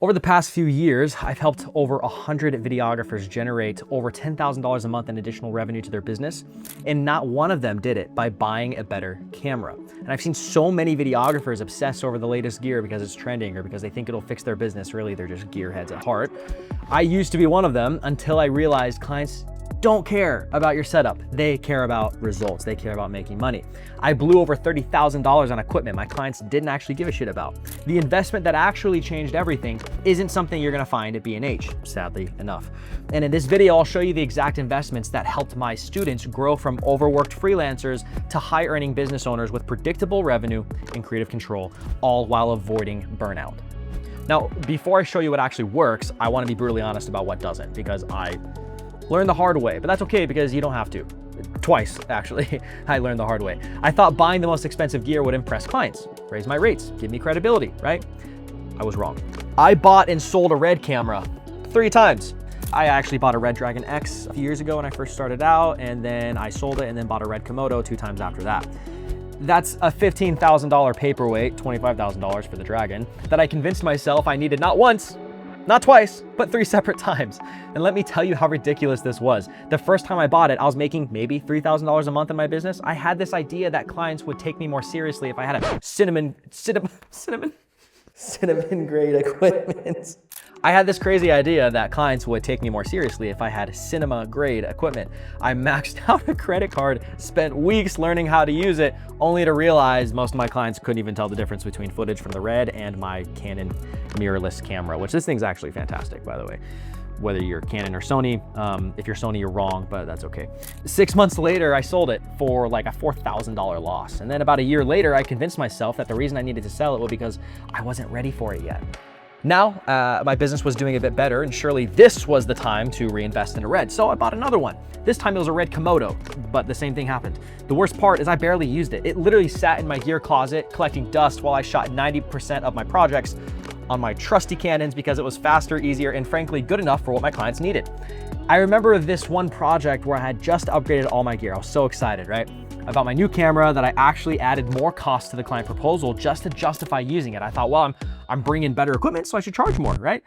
Over the past few years, I've helped over 100 videographers generate over $10,000 a month in additional revenue to their business, and not one of them did it by buying a better camera. And I've seen so many videographers obsess over the latest gear because it's trending or because they think it'll fix their business. Really, they're just gearheads at heart. I used to be one of them until I realized clients don't care about your setup. They care about results. They care about making money. I blew over $30,000 on equipment my clients didn't actually give a shit about. The investment that actually changed everything isn't something you're gonna find at B&H, sadly enough. And in this video, I'll show you the exact investments that helped my students grow from overworked freelancers to high earning business owners with predictable revenue and creative control, all while avoiding burnout. Now, before I show you what actually works, I wanna be brutally honest about what doesn't, because I learned the hard way, but that's okay because you don't have to. Twice, actually, I learned the hard way. I thought buying the most expensive gear would impress clients, raise my rates, give me credibility, right? I was wrong. I bought and sold a RED camera 3 times. I actually bought a RED Dragon X a few years ago when I first started out, and then I sold it and then bought a RED Komodo 2 times after that. That's a $15,000 paperweight, $25,000 for the Dragon, that I convinced myself I needed not once, not twice, but 3 separate times. And let me tell you how ridiculous this was. The first time I bought it, I was making maybe $3,000 a month in my business. I had this idea that clients would take me more seriously if I had a cinnamon grade equipment. I had this crazy idea that clients would take me more seriously if I had cinema grade equipment. I maxed out a credit card, spent weeks learning how to use it, only to realize most of my clients couldn't even tell the difference between footage from the RED and my Canon mirrorless camera, which this thing's actually fantastic, by the way. Whether you're Canon or Sony, if you're Sony, you're wrong, but that's okay. 6 months later, I sold it for like a $4,000 loss. And then about a year later, I convinced myself that the reason I needed to sell it was because I wasn't ready for it yet. Now, my business was doing a bit better, and surely this was the time to reinvest in a RED, so I bought another one. This time it was a RED Komodo, but the same thing happened. The worst part is I barely used it. It literally sat in my gear closet collecting dust while I shot 90% of my projects on my trusty Canons because it was faster, easier, and frankly good enough for what my clients needed. I remember this one project where I had just upgraded all my gear. I was so excited, right? I bought my new camera that I actually added more cost to the client proposal just to justify using it. I thought, well, I'm bringing better equipment, so I should charge more, right?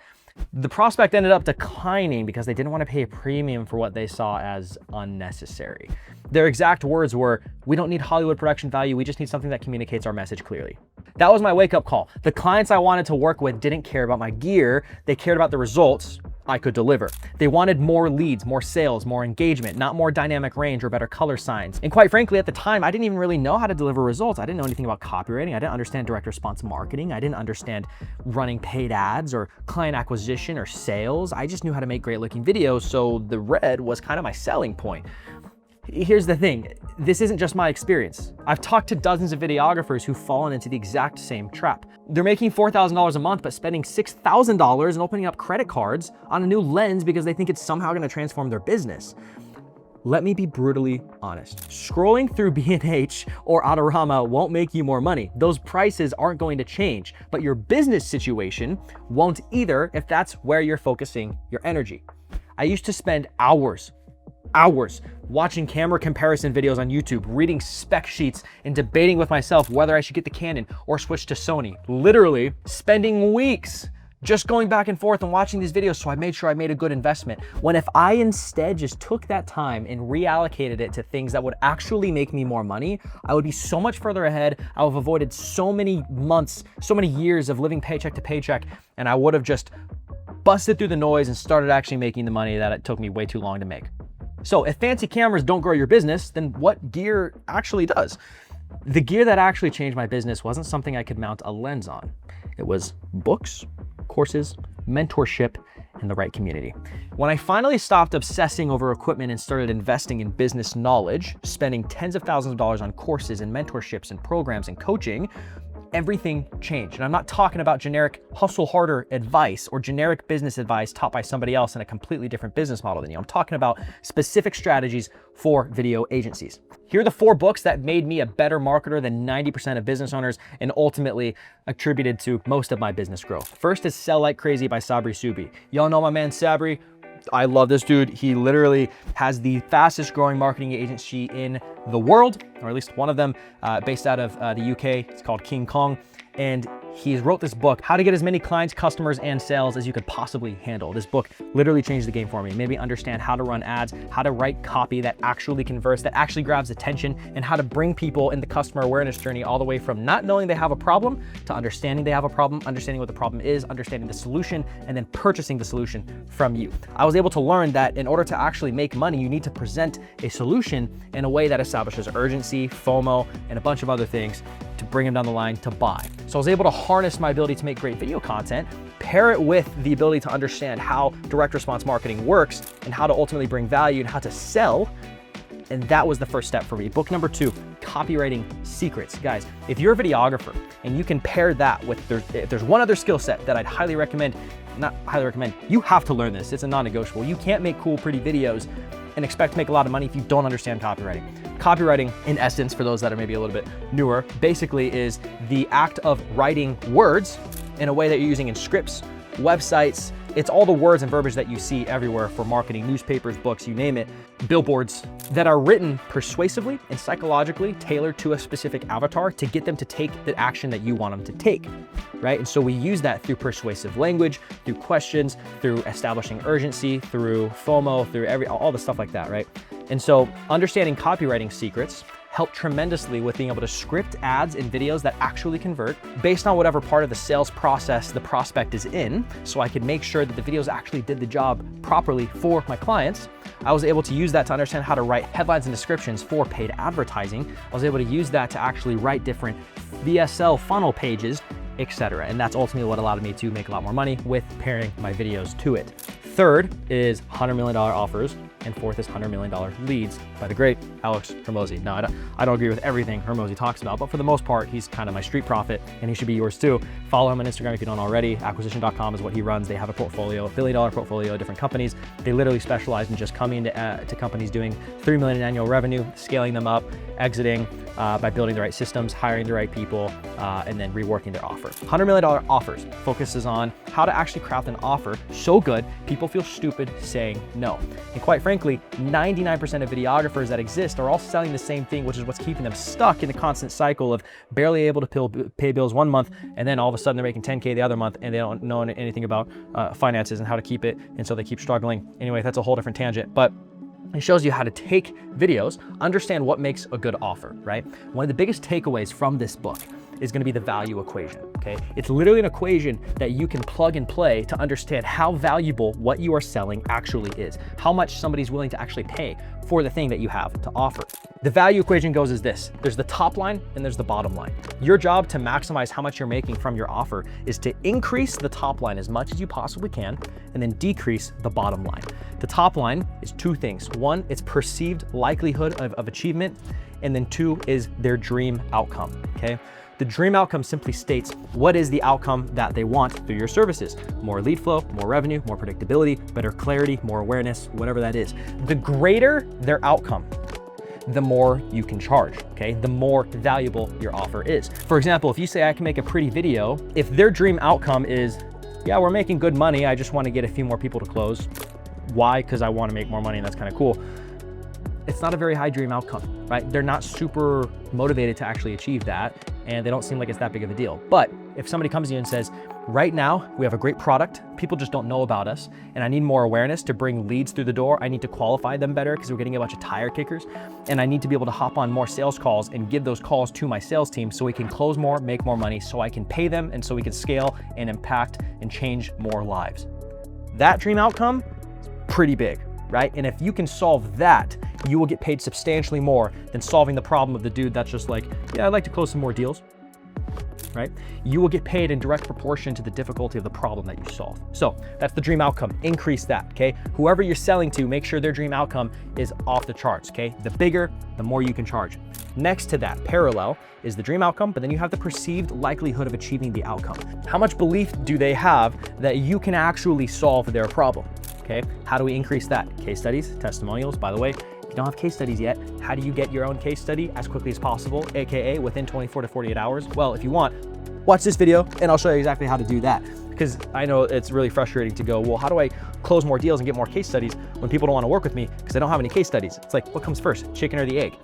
The prospect ended up declining because they didn't want to pay a premium for what they saw as unnecessary. Their exact words were, "We don't need Hollywood production value, we just need something that communicates our message clearly." That was my wake-up call. The clients I wanted to work with didn't care about my gear, they cared about the results I could deliver. They wanted more leads, more sales, more engagement, not more dynamic range or better color signs. And quite frankly, at the time, I didn't even really know how to deliver results. I didn't know anything about copywriting. I didn't understand direct response marketing. I didn't understand running paid ads or client acquisition or sales. I just knew how to make great looking videos, so the RED was kind of my selling point. Here's the thing, this isn't just my experience. I've talked to dozens of videographers who've fallen into the exact same trap. They're making $4,000 a month, but spending $6,000 and opening up credit cards on a new lens because they think it's somehow gonna transform their business. Let me be brutally honest. Scrolling through B&H or Autorama won't make you more money. Those prices aren't going to change, but your business situation won't either if that's where you're focusing your energy. I used to spend hours watching camera comparison videos on YouTube, reading spec sheets, and debating with myself whether I should get the Canon or switch to Sony. Literally spending weeks just going back and forth and watching these videos so I made sure I made a good investment. When if I instead just took that time and reallocated it to things that would actually make me more money, I would be so much further ahead. I would have avoided so many months, so many years of living paycheck to paycheck, and I would have just busted through the noise and started actually making the money that it took me way too long to make. So if fancy cameras don't grow your business, then what gear actually does? The gear that actually changed my business wasn't something I could mount a lens on. It was books, courses, mentorship, and the right community. When I finally stopped obsessing over equipment and started investing in business knowledge, spending tens of thousands of dollars on courses and mentorships and programs and coaching, everything changed. And I'm not talking about generic hustle harder advice or generic business advice taught by somebody else in a completely different business model than you. I'm talking about specific strategies for video agencies. Here are the 4 books that made me a better marketer than 90% of business owners and ultimately attributed to most of my business growth. First is Sell Like Crazy by Sabri Subi. Y'all know my man Sabri. I love this dude. He literally has the fastest growing marketing agency in the world, or at least one of them, based out of the UK. It's called King Kong. And He wrote this book, How to Get as Many Clients, Customers, and Sales as You Could Possibly Handle. This book literally changed the game for me. Made me understand how to run ads, how to write copy that actually converts, that actually grabs attention, and how to bring people in the customer awareness journey all the way from not knowing they have a problem to understanding they have a problem, understanding what the problem is, understanding the solution, and then purchasing the solution from you. I was able to learn that in order to actually make money, you need to present a solution in a way that establishes urgency, FOMO, and a bunch of other things to bring them down the line to buy. So I was able to harness my ability to make great video content, pair it with the ability to understand how direct response marketing works and how to ultimately bring value and how to sell. And that was the first step for me. Book number 2, copywriting secrets. Guys, if you're a videographer and you can pair that with, if there's one other skill set that I'd highly recommend, not highly recommend, you have to learn this. It's a non-negotiable. You can't make cool, pretty videos and expect to make a lot of money if you don't understand copywriting. Copywriting, in essence, for those that are maybe a little bit newer, basically is the act of writing words in a way that you're using in scripts, websites. It's all the words and verbiage that you see everywhere for marketing, newspapers, books, you name it, billboards, that are written persuasively and psychologically tailored to a specific avatar to get them to take the action that you want them to take, right? And so we use that through persuasive language, through questions, through establishing urgency, through FOMO, through all the stuff like that, right? And so understanding copywriting secrets help tremendously with being able to script ads and videos that actually convert based on whatever part of the sales process the prospect is in, so I could make sure that the videos actually did the job properly for my clients. I was able to use that to understand how to write headlines and descriptions for paid advertising. I was able to use that to actually write different VSL funnel pages, etc. And that's ultimately what allowed me to make a lot more money with pairing my videos to it. Third is $100 million offers, and fourth is $100 million leads by the great Alex Hormozi. Now, I don't agree with everything Hormozi talks about, but for the most part, he's kind of my street prophet, and he should be yours too. Follow him on Instagram if you don't already. Acquisition.com is what he runs. They have a portfolio, $1 billion portfolio of different companies. They literally specialize in just coming to companies doing $3 million in annual revenue, scaling them up, exiting by building the right systems, hiring the right people, and then reworking their offer. $100 million offers focuses on how to actually craft an offer so good people feel stupid saying no. And quite frankly, 99% of videographers that exist are all selling the same thing, which is what's keeping them stuck in the constant cycle of barely able to pay bills one month, and then all of a sudden they're making 10K the other month, and they don't know anything about finances and how to keep it, and so they keep struggling. Anyway, that's a whole different tangent, but it shows you how to take videos, understand what makes a good offer, right? One of the biggest takeaways from this book is going to be the value equation, okay? It's literally an equation that you can plug and play to understand how valuable what you are selling actually is, how much somebody's willing to actually pay for the thing that you have to offer. The value equation goes as this: there's the top line and there's the bottom line. Your job to maximize how much you're making from your offer is to increase the top line as much as you possibly can and then decrease the bottom line. The top line is two things. One, it's perceived likelihood of achievement, and then two is their dream outcome, okay? The dream outcome simply states what is the outcome that they want through your services. More lead flow, more revenue, more predictability, better clarity, more awareness, whatever that is. The greater their outcome, the more you can charge, okay? The more valuable your offer is. For example, if you say I can make a pretty video, if their dream outcome is, yeah, we're making good money, I just want to get a few more people to close. Why? Because I want to make more money and that's kind of cool. It's not a very high dream outcome, right? They're not super motivated to actually achieve that, and they don't seem like it's that big of a deal. But if somebody comes to you and says, right now we have a great product, people just don't know about us, and I need more awareness to bring leads through the door, I need to qualify them better because we're getting a bunch of tire kickers, and I need to be able to hop on more sales calls and give those calls to my sales team so we can close more, make more money, so I can pay them, and so we can scale and impact and change more lives. That dream outcome is pretty big, right? And if you can solve that, you will get paid substantially more than solving the problem of the dude that's just like, yeah, I'd like to close some more deals, right? You will get paid in direct proportion to the difficulty of the problem that you solve. So that's the dream outcome. Increase that, okay? Whoever you're selling to, make sure their dream outcome is off the charts, okay? The bigger, the more you can charge. Next to that, parallel, is the dream outcome, but then you have the perceived likelihood of achieving the outcome. How much belief do they have that you can actually solve their problem? Okay, how do we increase that? Case studies, testimonials. By the way, if you don't have case studies yet, how do you get your own case study as quickly as possible, AKA within 24 to 48 hours? Well, if you want, watch this video and I'll show you exactly how to do that. Because I know it's really frustrating to go, well, how do I close more deals and get more case studies when people don't want to work with me because I don't have any case studies? It's like, what comes first, chicken or the egg?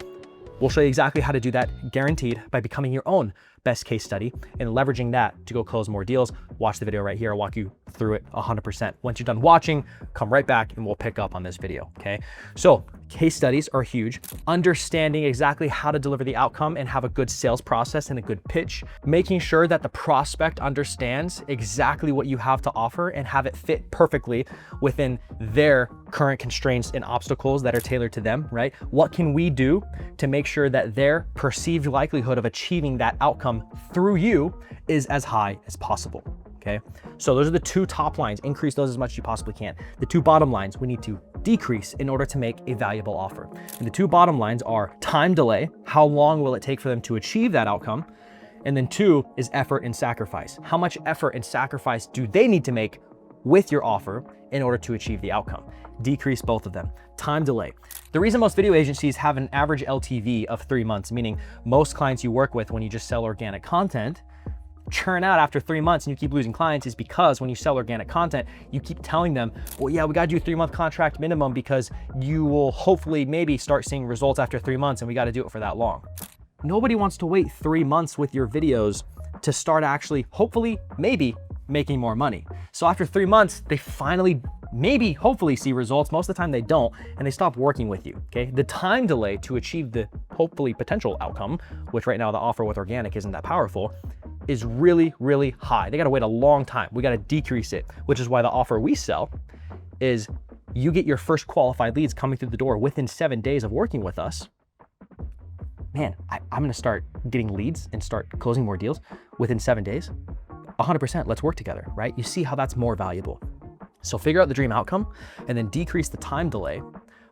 We'll show you exactly how to do that, guaranteed, by becoming your own best case study, and leveraging that to go close more deals. Watch the video right here. I'll walk you through it 100%. Once you're done watching, come right back and we'll pick up on this video, okay? So case studies are huge. Understanding exactly how to deliver the outcome and have a good sales process and a good pitch. Making sure that the prospect understands exactly what you have to offer and have it fit perfectly within their current constraints and obstacles that are tailored to them, right? What can we do to make sure that their perceived likelihood of achieving that outcome through you is as high as possible? Okay, so those are the two top lines. Increase those as much as you possibly can. The two bottom lines we need to decrease in order to make a valuable offer. And the two bottom lines are time delay. How long will it take for them to achieve that outcome? And then two is effort and sacrifice. How much effort and sacrifice do they need to make with your offer in order to achieve the outcome? Decrease both of them. Time delay. The reason most video agencies have an average LTV of 3 months, meaning most clients you work with when you just sell organic content churn out after 3 months and you keep losing clients, is because when you sell organic content, you keep telling them, well, yeah, we got to do a 3-month contract minimum because you will hopefully maybe start seeing results after 3 months and we got to do it for that long. Nobody wants to wait 3 months with your videos to start actually, hopefully, maybe making more money. So after 3 months, they finally, maybe, hopefully see results. Most of the time they don't, and they stop working with you, okay? The time delay to achieve the hopefully potential outcome, which right now the offer with organic isn't that powerful, is really, really high. They gotta wait a long time. We gotta decrease it, which is why the offer we sell is you get your first qualified leads coming through the door within 7 days of working with us. Man, I'm gonna start getting leads and start closing more deals within 7 days. 100%, let's work together, right? You see how that's more valuable. So figure out the dream outcome and then decrease the time delay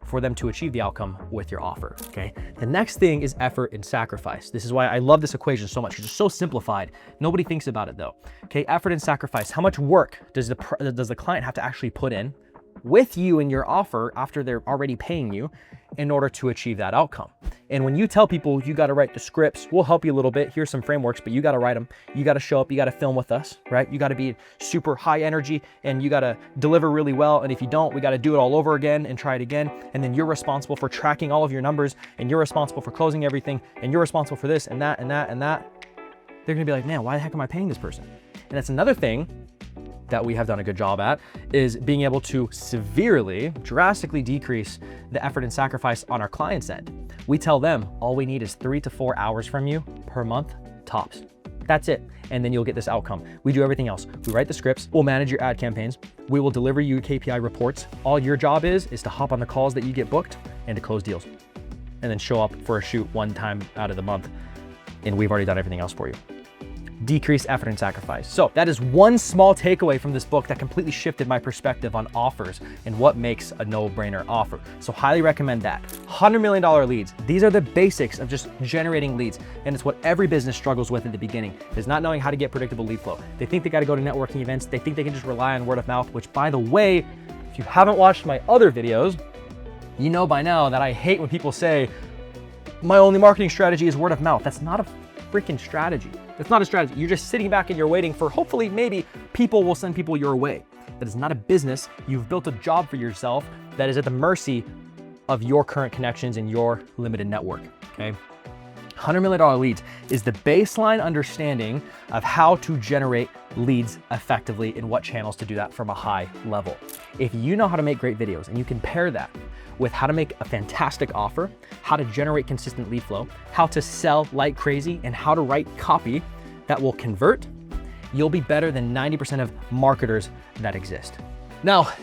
for them to achieve the outcome with your offer, okay? The next thing is effort and sacrifice. This is why I love this equation so much, because it's so simplified. Nobody thinks about it though, okay? Effort and sacrifice. How much work does the client have to actually put in with you and your offer after they're already paying you in order to achieve that outcome? And when you tell people you got to write the scripts, we'll help you a little bit. Here's some frameworks, but you got to write them. You got to show up, you got to film with us, right? You got to be super high energy and you got to deliver really well. And if you don't, we got to do it all over again and try it again. And then you're responsible for tracking all of your numbers and you're responsible for closing everything and you're responsible for this and that and that and that. They're going to be like, man, why the heck am I paying this person? And that's another thing that we have done a good job at, is being able to severely, drastically decrease the effort and sacrifice on our client's end. We tell them all we need is 3 to 4 hours from you per month, tops. That's it. And then you'll get this outcome. We do everything else. We write the scripts, we'll manage your ad campaigns, we will deliver you KPI reports. All your job is to hop on the calls that you get booked and to close deals. And then show up for a shoot one time out of the month. And we've already done everything else for you. Decrease effort and sacrifice. So that is one small takeaway from this book that completely shifted my perspective on offers and what makes a no-brainer offer. So highly recommend that. $100 million leads. These are the basics of just generating leads. And it's what every business struggles with at the beginning, is not knowing how to get predictable lead flow. They think they got to go to networking events. They think they can just rely on word of mouth, which, by the way, if you haven't watched my other videos, you know by now that I hate when people say, my only marketing strategy is word of mouth. That's not a freaking strategy. It's not a strategy. You're just sitting back and you're waiting for, hopefully, maybe people will send people your way. That is not a business. You've built a job for yourself that is at the mercy of your current connections and your limited network, okay? $100 million leads is the baseline understanding of how to generate leads effectively and what channels to do that from a high level. If you know how to make great videos and you can pair that with how to make a fantastic offer, how to generate consistent lead flow, how to sell like crazy, and how to write copy that will convert, you'll be better than 90% of marketers that exist. Now,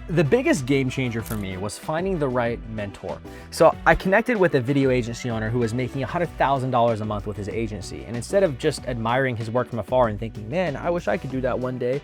the biggest game changer for me was finding the right mentor. So I connected with a video agency owner who was making $100,000 a month with his agency. And instead of just admiring his work from afar and thinking, man, I wish I could do that one day,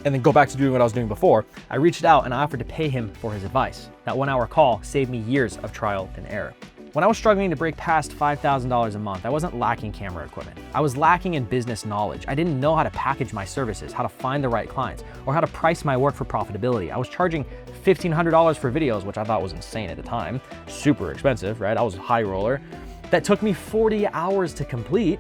and then go back to doing what I was doing before, I reached out and I offered to pay him for his advice. That 1 hour call saved me years of trial and error. When I was struggling to break past $5,000 a month, I wasn't lacking camera equipment. I was lacking in business knowledge. I didn't know how to package my services, how to find the right clients, or how to price my work for profitability. I was charging $1,500 for videos, which I thought was insane at the time. Super expensive, right? I was a high roller. That took me 40 hours to complete.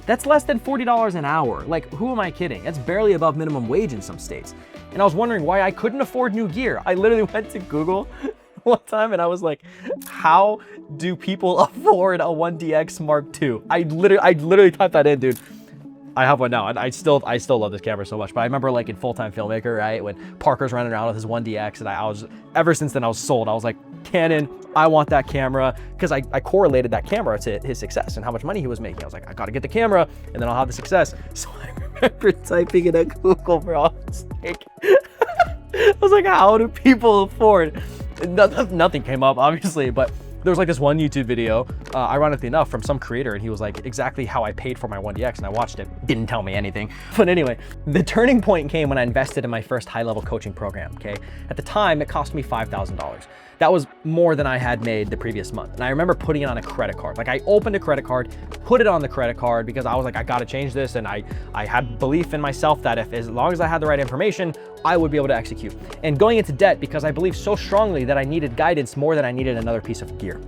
That's less than $40 an hour. Like, who am I kidding? That's barely above minimum wage in some states. And I was wondering why I couldn't afford new gear. I literally went to Google, one time and I was like, how do people afford a 1DX Mark II? I literally typed that in, dude. I have one now, and I still love this camera so much. But I remember like in Full-Time Filmmaker, right, when Parker's running around with his 1DX, and I was, ever since then I was sold. I was like, Canon, I want that camera, because I correlated that camera to his success and how much money he was making. I was like, I gotta get the camera, and then I'll have the success. So I remember typing in at Google, bro. I was like, I was like, how do people afford? Nothing came up, obviously, but there was like this one YouTube video, ironically enough, from some creator, and he was like, exactly how I paid for my 1DX, and I watched it. Didn't tell me anything. But anyway, the turning point came when I invested in my first high-level coaching program, okay? At the time, it cost me $5,000. That was more than I had made the previous month. And I remember putting it on a credit card. Like, I opened a credit card, put it on the credit card, because I was like, I gotta change this, and I had belief in myself that as long as I had the right information, I would be able to execute. And going into debt because I believed so strongly that I needed guidance more than I needed another piece of gear.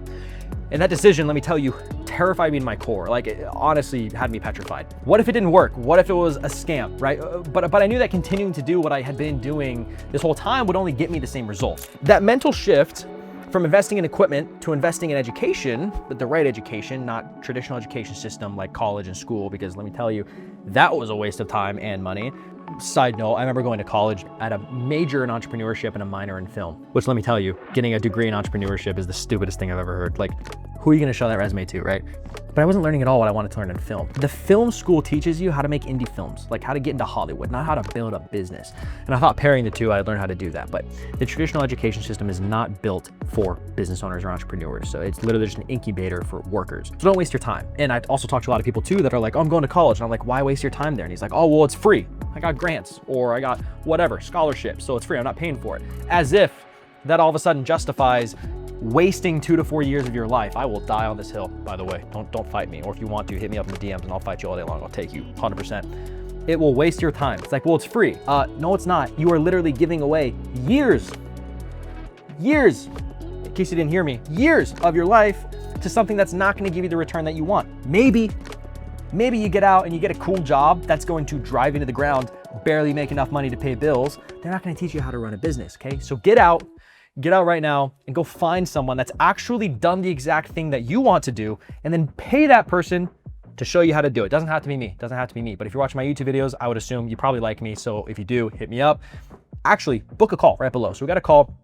And that decision, let me tell you, terrified me to my core. Like, it honestly had me petrified. What if it didn't work? What if it was a scam, right? But I knew that continuing to do what I had been doing this whole time would only get me the same results. That mental shift from investing in equipment to investing in education, but the right education, not traditional education system like college and school, because let me tell you, that was a waste of time and money. Side note, I remember going to college at a major in entrepreneurship and a minor in film, which, let me tell you, getting a degree in entrepreneurship is the stupidest thing I've ever heard. Like, who are you gonna show that resume to, right? But I wasn't learning at all what I wanted to learn in film. The film school teaches you how to make indie films, like how to get into Hollywood, not how to build a business. And I thought pairing the two, I'd learn how to do that. But the traditional education system is not built for business owners or entrepreneurs. So it's literally just an incubator for workers. So don't waste your time. And I also talked to a lot of people too that are like, oh, I'm going to college. And I'm like, why waste your time there? And he's like, oh, well, it's free. I got grants, or I got whatever, scholarships, so it's free, I'm not paying for it. As if that all of a sudden justifies wasting 2 to 4 years of your life. I will die on this hill, by the way. Don't fight me. Or if you want to, hit me up in the DMs and I'll fight you all day long. I'll take you 100%. It will waste your time. It's like, well, it's free. No, it's not. You are literally giving away years, in case you didn't hear me, years of your life to something that's not gonna give you the return that you want. Maybe you get out and you get a cool job that's going to drive you to the ground, barely make enough money to pay bills. They're not gonna teach you how to run a business, okay? So get out right now and go find someone that's actually done the exact thing that you want to do, and then pay that person to show you how to do it. Doesn't have to be me, But if you're watching my YouTube videos, I would assume you probably like me. So if you do, hit me up. Actually, book a call right below. So we got a call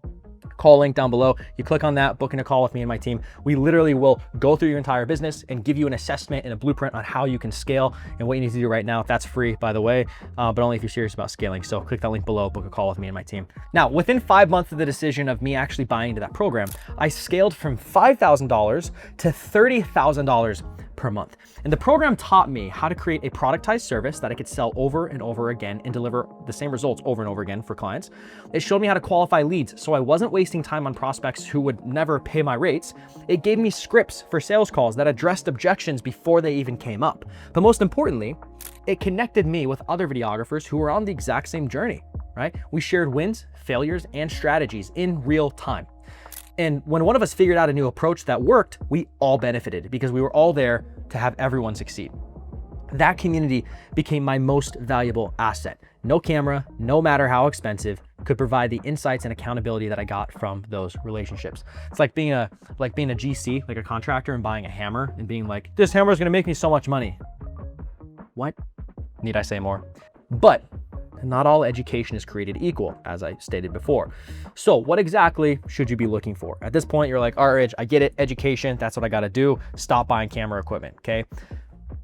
link down below. You click on that, booking a call with me and my team. We literally will go through your entire business and give you an assessment and a blueprint on how you can scale and what you need to do right now. That's free, by the way, but only if you're serious about scaling. So click that link below, book a call with me and my team. Now, within 5 months of the decision of me actually buying into that program, I scaled from $5,000 to $30,000 per month. And the program taught me how to create a productized service that I could sell over and over again and deliver the same results over and over again for clients. It showed me how to qualify leads, so I wasn't wasting time on prospects who would never pay my rates. It gave me scripts for sales calls that addressed objections before they even came up. But most importantly, it connected me with other videographers who were on the exact same journey, right? We shared wins, failures, and strategies in real time. And when one of us figured out a new approach that worked, we all benefited because we were all there to have everyone succeed. That community became my most valuable asset. No camera, no matter how expensive, could provide the insights and accountability that I got from those relationships. It's like being a GC, like a contractor, and buying a hammer and being like, this hammer is gonna make me so much money. What? Need I say more? But not all education is created equal, as I stated before. So what exactly should you be looking for? At this point, you're like, all right, I get it, education, that's what I gotta do. Stop buying camera equipment, okay?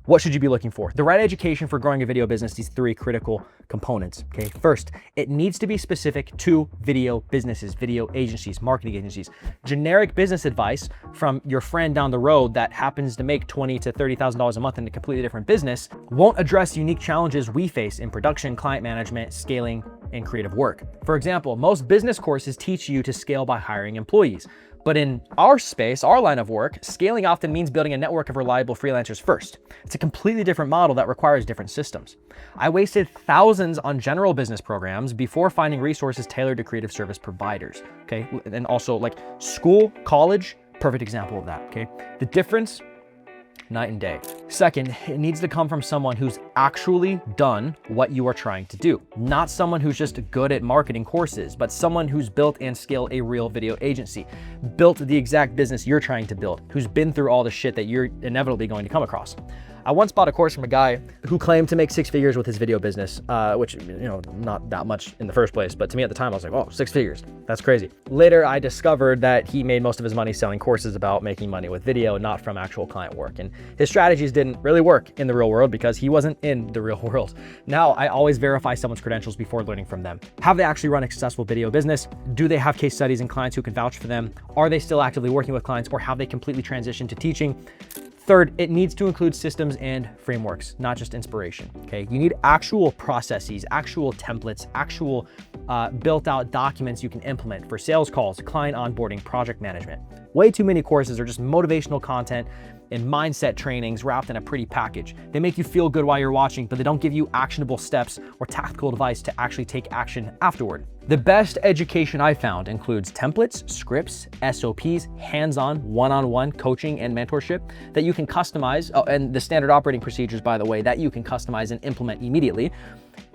What should you be looking for? The right education for growing a video business, these 3 critical components, okay? First, it needs to be specific to video businesses, video agencies, marketing agencies. Generic business advice from your friend down the road that happens to make $20,000 to $30,000 a month in a completely different business won't address unique challenges we face in production, client management, scaling, and creative work. For example, most business courses teach you to scale by hiring employees. But in our space, our line of work, scaling often means building a network of reliable freelancers first. It's a completely different model that requires different systems. I wasted thousands on general business programs before finding resources tailored to creative service providers, okay? And also like school, college, perfect example of that, okay? The difference Night and day. Second, it needs to come from someone who's actually done what you are trying to do. Not someone who's just good at marketing courses, but someone who's built and scaled a real video agency, built the exact business you're trying to build, who's been through all the shit that you're inevitably going to come across. I once bought a course from a guy who claimed to make 6 figures with his video business, which, you know, not that much in the first place, but to me at the time, I was like, oh, 6 figures, that's crazy. Later, I discovered that he made most of his money selling courses about making money with video, not from actual client work. And his strategies didn't really work in the real world because he wasn't in the real world. Now, I always verify someone's credentials before learning from them. Have they actually run a successful video business? Do they have case studies and clients who can vouch for them? Are they still actively working with clients, or have they completely transitioned to teaching? Third, it needs to include systems and frameworks, not just inspiration, okay? You need actual processes, actual templates, actual built out documents you can implement for sales calls, client onboarding, project management. Way too many courses are just motivational content and mindset trainings wrapped in a pretty package. They make you feel good while you're watching, but they don't give you actionable steps or tactical advice to actually take action afterward. The best education I found includes templates, scripts, SOPs, hands-on, one-on-one coaching and mentorship that you can customize, and the standard operating procedures, by the way, that you can customize and implement immediately.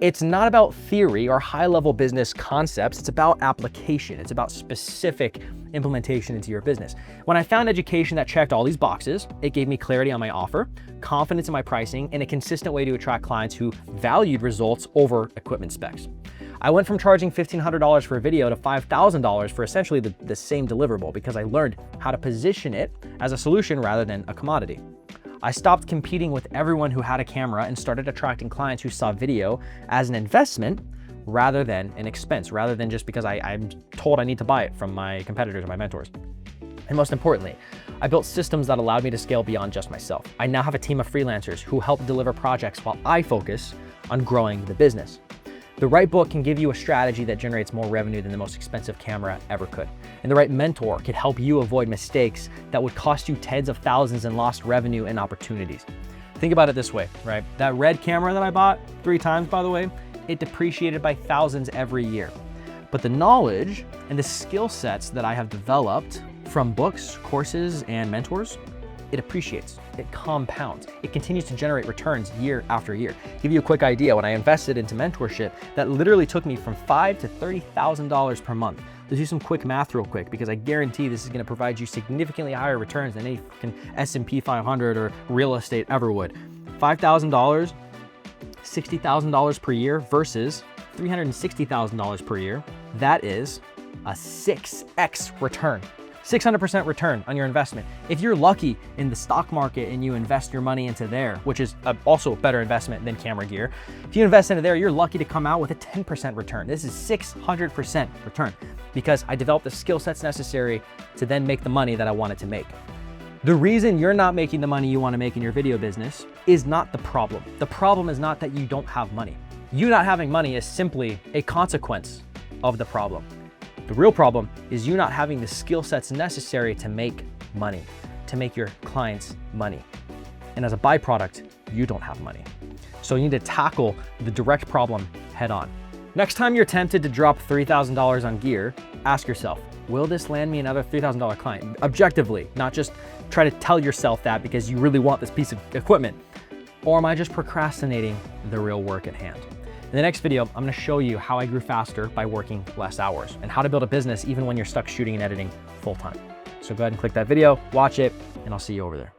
It's not about theory or high-level business concepts, it's about application. It's about specific implementation into your business. When I found education that checked all these boxes, it gave me clarity on my offer, confidence in my pricing, and a consistent way to attract clients who valued results over equipment specs. I went from charging $1,500 for a video to $5,000 for essentially the same deliverable because I learned how to position it as a solution rather than a commodity. I stopped competing with everyone who had a camera and started attracting clients who saw video as an investment rather than an expense, rather than just because I'm told I need to buy it from my competitors or my mentors. And most importantly, I built systems that allowed me to scale beyond just myself. I now have a team of freelancers who help deliver projects while I focus on growing the business. The right book can give you a strategy that generates more revenue than the most expensive camera ever could. And the right mentor can help you avoid mistakes that would cost you tens of thousands in lost revenue and opportunities. Think about it this way, right? That RED camera that I bought 3 times, by the way, it depreciated by thousands every year. But the knowledge and the skill sets that I have developed from books, courses, and mentors, it appreciates, it compounds, it continues to generate returns year after year. Give you a quick idea, when I invested into mentorship, that literally took me from $5,000 to $30,000 per month. Let's do some quick math real quick, because I guarantee this is gonna provide you significantly higher returns than any S&P 500 or real estate ever would. $5,000, $60,000 per year versus $360,000 per year. That is a 6x return. 600% return on your investment. If you're lucky in the stock market and you invest your money into there, which is also a better investment than camera gear, if you invest into there, you're lucky to come out with a 10% return. This is 600% return because I developed the skill sets necessary to then make the money that I wanted to make. The reason you're not making the money you want to make in your video business is not the problem. The problem is not that you don't have money. You not having money is simply a consequence of the problem. The real problem is you not having the skill sets necessary to make money, to make your clients money. And as a byproduct, you don't have money. So you need to tackle the direct problem head on. Next time you're tempted to drop $3,000 on gear, ask yourself, will this land me another $3,000 client? Objectively, not just try to tell yourself that because you really want this piece of equipment. Or am I just procrastinating the real work at hand? In the next video, I'm gonna show you how I grew faster by working less hours and how to build a business even when you're stuck shooting and editing full time. So go ahead and click that video, watch it, and I'll see you over there.